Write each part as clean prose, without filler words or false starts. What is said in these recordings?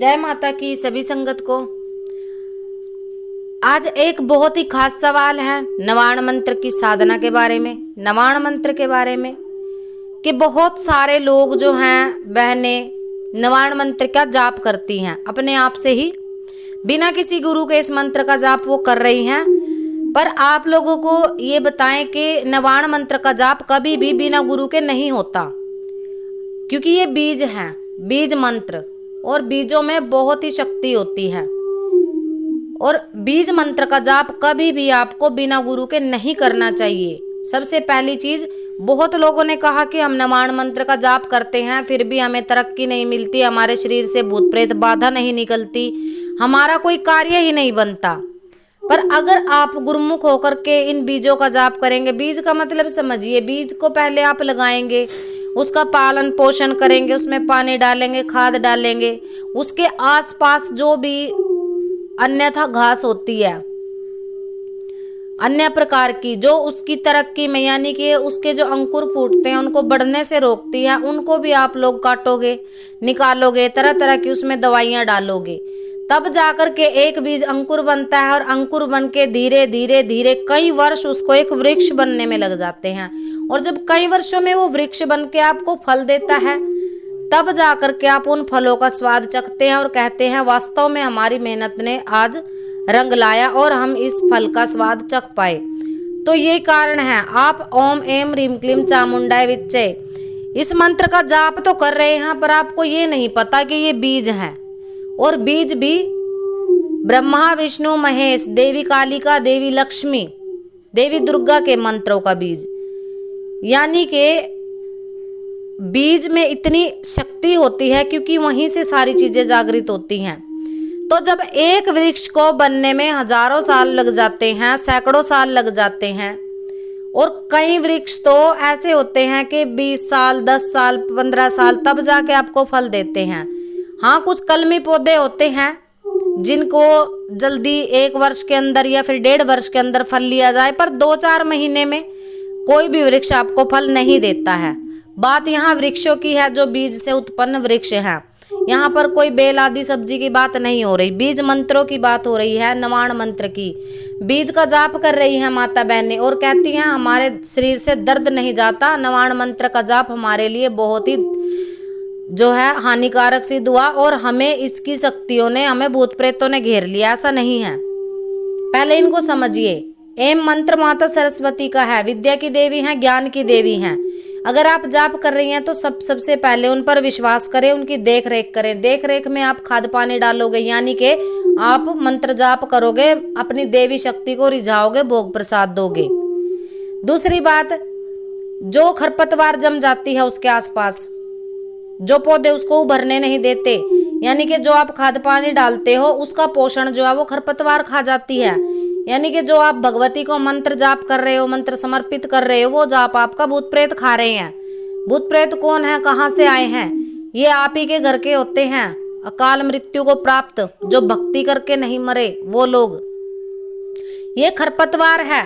जय माता की सभी संगत को। आज एक बहुत ही खास सवाल है नवाण मंत्र की साधना के बारे में, नवाण मंत्र के बारे में कि बहुत सारे लोग जो हैं बहनें नवाण मंत्र का जाप करती हैं अपने आप से ही, बिना किसी गुरु के इस मंत्र का जाप वो कर रही हैं। पर आप लोगों को ये बताएं कि नवाण मंत्र का जाप कभी भी बिना गुरु के नहीं होता, क्योंकि ये बीज हैं, बीज मंत्र, और बीजों में बहुत ही शक्ति होती है। और बीज मंत्र का जाप कभी भी आपको बिना गुरु के नहीं करना चाहिए। सबसे पहली चीज, बहुत लोगों ने कहा कि हम नवाण मंत्र का जाप करते हैं फिर भी हमें तरक्की नहीं मिलती, हमारे शरीर से भूत प्रेत बाधा नहीं निकलती, हमारा कोई कार्य ही नहीं बनता। पर अगर आप गुरुमुख होकर के इन बीजों का जाप करेंगे, बीज का मतलब समझिए, बीज को पहले आप लगाएंगे, उसका पालन पोषण करेंगे, उसमें पानी डालेंगे, खाद डालेंगे, उसके आसपास जो भी अन्यथा घास होती है अन्य प्रकार की जो उसकी तरक्की में, यानी कि उसके जो अंकुर फूटते हैं उनको बढ़ने से रोकती है, उनको भी आप लोग काटोगे, निकालोगे, तरह तरह की उसमें दवाइयां डालोगे, तब जाकर के एक बीज अंकुर बनता है। और अंकुर बन के धीरे धीरे धीरे कई वर्ष उसको एक वृक्ष बनने में लग जाते हैं। और जब कई वर्षों में वो वृक्ष बन के आपको फल देता है, तब जाकर के आप उन फलों का स्वाद चखते हैं और कहते हैं वास्तव में हमारी मेहनत ने आज रंग लाया और हम इस फल का स्वाद चख पाए। तो ये कारण है, आप ओम एम ह्रीम क्लीम चामुंडाय विच्चे इस मंत्र का जाप तो कर रहे हैं, पर आपको ये नहीं पता कि ये बीज हैं। और बीज भी ब्रह्मा विष्णु महेश, देवी कालिका, देवी लक्ष्मी, देवी दुर्गा के मंत्रों का बीज, यानी कि बीज में इतनी शक्ति होती है क्योंकि वहीं से सारी चीजें जागृत होती हैं। तो जब एक वृक्ष को बनने में हजारों साल लग जाते हैं, सैकड़ों साल लग जाते हैं, और कई वृक्ष तो ऐसे होते हैं कि 20 साल, 10 साल, 15 साल तब जाके आपको फल देते हैं। हाँ, कुछ कलमी पौधे होते हैं जिनको जल्दी 1 वर्ष के अंदर या फिर 1.5 वर्ष के अंदर फल लिया जाए, पर 2-4 महीने में कोई भी वृक्ष आपको फल नहीं देता है। बात यहाँ वृक्षों की है जो बीज से उत्पन्न वृक्ष हैं। यहाँ पर कोई बेल आदि सब्जी की बात नहीं हो रही, बीज मंत्रों की बात हो रही है, नवाण मंत्र की। बीज का जाप कर रही हैं माता बहनें और कहती हैं हमारे शरीर से दर्द नहीं जाता, नवाण मंत्र का जाप हमारे लिए बहुत ही जो है हानिकारक सिद्ध हुआ और हमें इसकी शक्तियों ने, हमें भूत प्रेतों ने घेर लिया। ऐसा नहीं है, पहले इनको समझिए। एम मंत्र माता सरस्वती का है, विद्या की देवी हैं, ज्ञान की देवी हैं। अगर आप जाप कर रही हैं तो सबसे पहले उन पर विश्वास करें, उनकी देख रेख करें। देख रेख में आप खाद पानी डालोगे, यानी कि आप मंत्र जाप करोगे, अपनी देवी शक्ति को रिझाओगे, भोग प्रसाद दोगे। दूसरी बात, जो खरपतवार जम जाती है उसके आसपास, जो पौधे उसको उभरने नहीं देते, यानी कि जो आप खाद पानी डालते हो उसका पोषण जो है वो खरपतवार खा जाती है। यानी कि जो आप भगवती को मंत्र जाप कर रहे हो, मंत्र समर्पित कर रहे हो, वो जाप आपका भूत प्रेत खा रहे हैं। भूत प्रेत कौन है, कहाँ से आए हैं? ये आप ही के घर के होते हैं, अकाल मृत्यु को प्राप्त, जो भक्ति करके नहीं मरे वो लोग। ये खरपतवार है,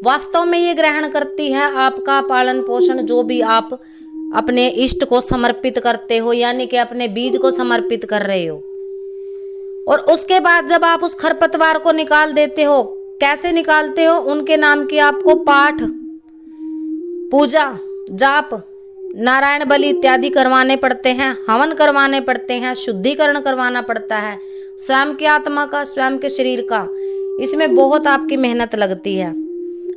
वास्तव में ये ग्रहण करती है आपका पालन पोषण, जो भी आप अपने इष्ट को समर्पित करते हो, यानी कि अपने बीज को समर्पित कर रहे हो। और उसके बाद जब आप उस खरपतवार को निकाल देते हो, कैसे निकालते हो? उनके नाम की आपको पाठ, पूजा, जाप, नारायण बलि इत्यादि करवाने पड़ते हैं, हवन करवाने पड़ते हैं, शुद्धिकरण करवाना पड़ता है, स्वयं की आत्मा का, स्वयं के शरीर का। इसमें बहुत आपकी मेहनत लगती है।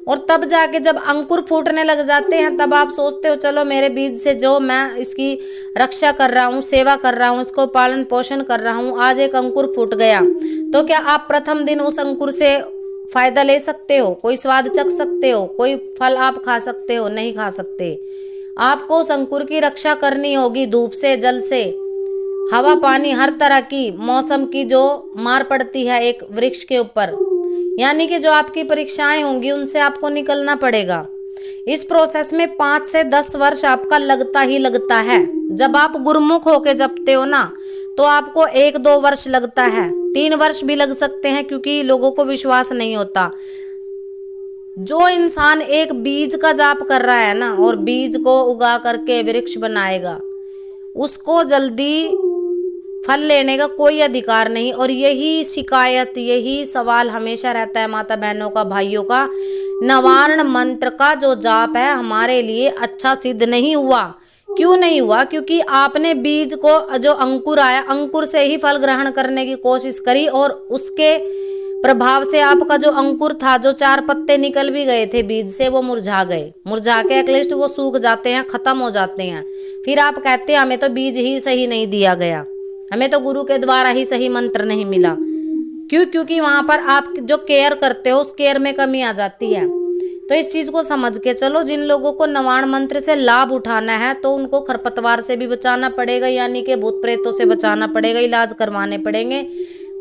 और तब जाके जब अंकुर फूटने लग जाते हैं, तब आप सोचते हो चलो मेरे बीज से जो मैं इसकी रक्षा कर रहा हूँ, सेवा कर रहा हूँ, इसको पालन पोषण कर रहा हूँ, आज एक अंकुर फूट गया, तो क्या आप प्रथम दिन उस अंकुर से फायदा ले सकते हो? कोई स्वाद चख सकते हो? कोई फल आप खा सकते हो? नहीं खा सकते। आपको उस अंकुर की रक्षा करनी होगी, धूप से, जल से, हवा पानी, हर तरह की मौसम की जो मार पड़ती है एक वृक्ष के ऊपर, यानी कि जो आपकी परीक्षाएं होंगी उनसे आपको निकलना पड़ेगा। इस प्रोसेस में 5 से 10 वर्ष आपका लगता ही लगता है। जब आप गुरुमुख होके जपते हो ना, तो आपको 1-2 वर्ष लगता है, 3 वर्ष भी लग सकते हैं, क्योंकि लोगों को विश्वास नहीं होता। जो इंसान एक बीज का जाप कर रहा है ना, और बीज को उगा करके वृक्ष बनाएगा, उसको जल्दी फल लेने का कोई अधिकार नहीं। और यही शिकायत, यही सवाल हमेशा रहता है माता बहनों का, भाइयों का, नवारण मंत्र का जो जाप है हमारे लिए अच्छा सिद्ध नहीं हुआ। क्यों नहीं हुआ? क्योंकि आपने बीज को, जो अंकुर आया, अंकुर से ही फल ग्रहण करने की कोशिश करी और उसके प्रभाव से आपका जो अंकुर था, जो 4 पत्ते निकल भी गए थे बीज से, वो मुरझा गए। मुरझा के एटलीस्ट वो सूख जाते हैं, खत्म हो जाते हैं। फिर आप कहते हैं हमें तो बीज ही सही नहीं दिया गया, हमें तो गुरु के द्वारा ही सही मंत्र नहीं मिला। क्यों? क्योंकि वहां पर आप जो केयर करते हो उस केयर में कमी आ जाती है। तो इस चीज को समझ के चलो। जिन लोगों को नवाण मंत्र से लाभ उठाना है तो उनको खरपतवार से भी बचाना पड़ेगा, यानी कि भूत प्रेतों से बचाना पड़ेगा, इलाज करवाने पड़ेंगे।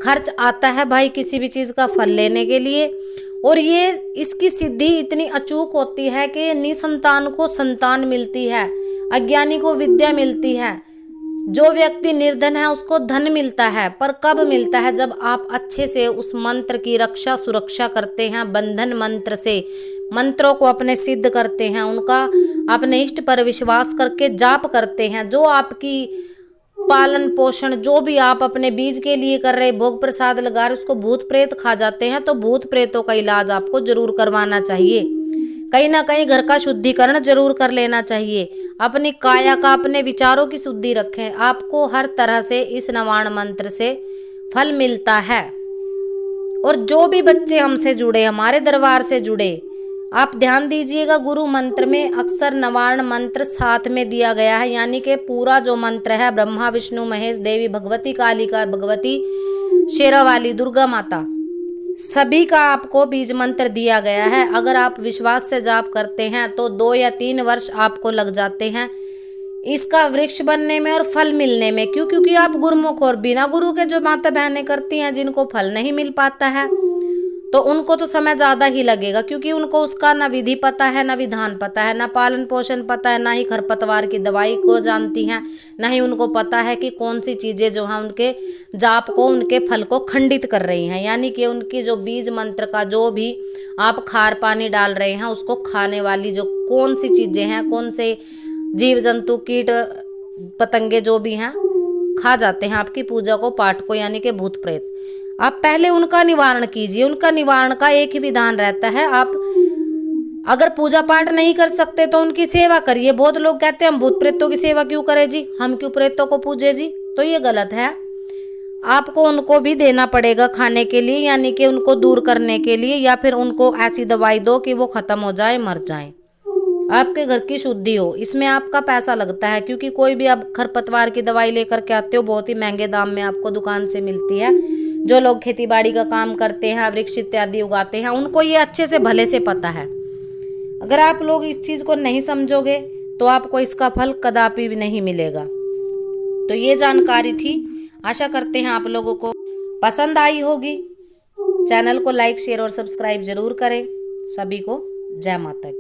खर्च आता है भाई किसी भी चीज का फल लेने के लिए। और ये इसकी सिद्धि इतनी अचूक होती है कि निसंतान को संतान मिलती है, अज्ञानी को विद्या मिलती है, जो व्यक्ति निर्धन है उसको धन मिलता है। पर कब मिलता है? जब आप अच्छे से उस मंत्र की रक्षा सुरक्षा करते हैं, बंधन मंत्र से मंत्रों को अपने सिद्ध करते हैं, उनका अपने इष्ट पर विश्वास करके जाप करते हैं। जो आपकी पालन पोषण, जो भी आप अपने बीज के लिए कर रहे, भोग प्रसाद लगा रहे, उसको भूत प्रेत खा जाते हैं, तो भूत प्रेतों का इलाज आपको जरूर करवाना चाहिए। कहीं ना कहीं घर का शुद्धिकरण जरूर कर लेना चाहिए। अपनी काया का, अपने विचारों की शुद्धि रखें। आपको हर तरह से इस नवाण मंत्र से फल मिलता है। और जो भी बच्चे हमसे जुड़े, हमारे दरबार से जुड़े, आप ध्यान दीजिएगा, गुरु मंत्र में अक्सर नवारण मंत्र साथ में दिया गया है, यानी कि पूरा जो मंत्र है, ब्रह्मा विष्णु महेश, देवी भगवती, कालिका भगवती, शेरावाली, दुर्गा माता, सभी का आपको बीज मंत्र दिया गया है। अगर आप विश्वास से जाप करते हैं तो 2 या 3 वर्ष आपको लग जाते हैं इसका वृक्ष बनने में और फल मिलने में। क्यों? क्योंकि आप गुरुमुख और बिना गुरु के जो माता बहनें करती हैं, जिनको फल नहीं मिल पाता है, तो उनको तो समय ज्यादा ही लगेगा, क्योंकि उनको उसका ना विधि पता है, ना विधान पता है, ना पालन पोषण पता है, ना ही खरपतवार की दवाई को जानती हैं, ना ही उनको पता है कि कौन सी चीजें जो है उनके जाप को, उनके फल को खंडित कर रही हैं। यानी कि उनकी जो बीज मंत्र का जो भी आप खार पानी डाल रहे हैं, उसको खाने वाली जो कौन सी चीजें हैं, कौन से जीव जंतु कीट पतंगे जो भी हैं खा जाते हैं आपकी पूजा को, पाठ को, यानी कि भूत प्रेत। आप पहले उनका निवारण कीजिए। उनका निवारण का एक ही विधान रहता है, आप अगर पूजा पाठ नहीं कर सकते तो उनकी सेवा करिए। बहुत लोग कहते हैं हम भूत प्रेतों की सेवा क्यों करें जी, हम क्यों प्रेतों को पूजे जी, तो ये गलत है। आपको उनको भी देना पड़ेगा खाने के लिए, यानी कि उनको दूर करने के लिए, या फिर उनको ऐसी दवाई दो कि वो खत्म हो जाए, मर जाए, आपके घर की शुद्धि हो। इसमें आपका पैसा लगता है, क्योंकि कोई भी आप खरपतवार की दवाई लेकर के आते हो, बहुत ही महंगे दाम में आपको दुकान से मिलती है। जो लोग खेती बाड़ी का काम करते हैं, वृक्ष इत्यादि उगाते हैं, उनको ये अच्छे से भले से पता है। अगर आप लोग इस चीज को नहीं समझोगे तो आपको इसका फल कदापि भी नहीं मिलेगा। तो ये जानकारी थी, आशा करते हैं आप लोगों को पसंद आई होगी। चैनल को लाइक, शेयर और सब्सक्राइब जरूर करें। सभी को जय माता की।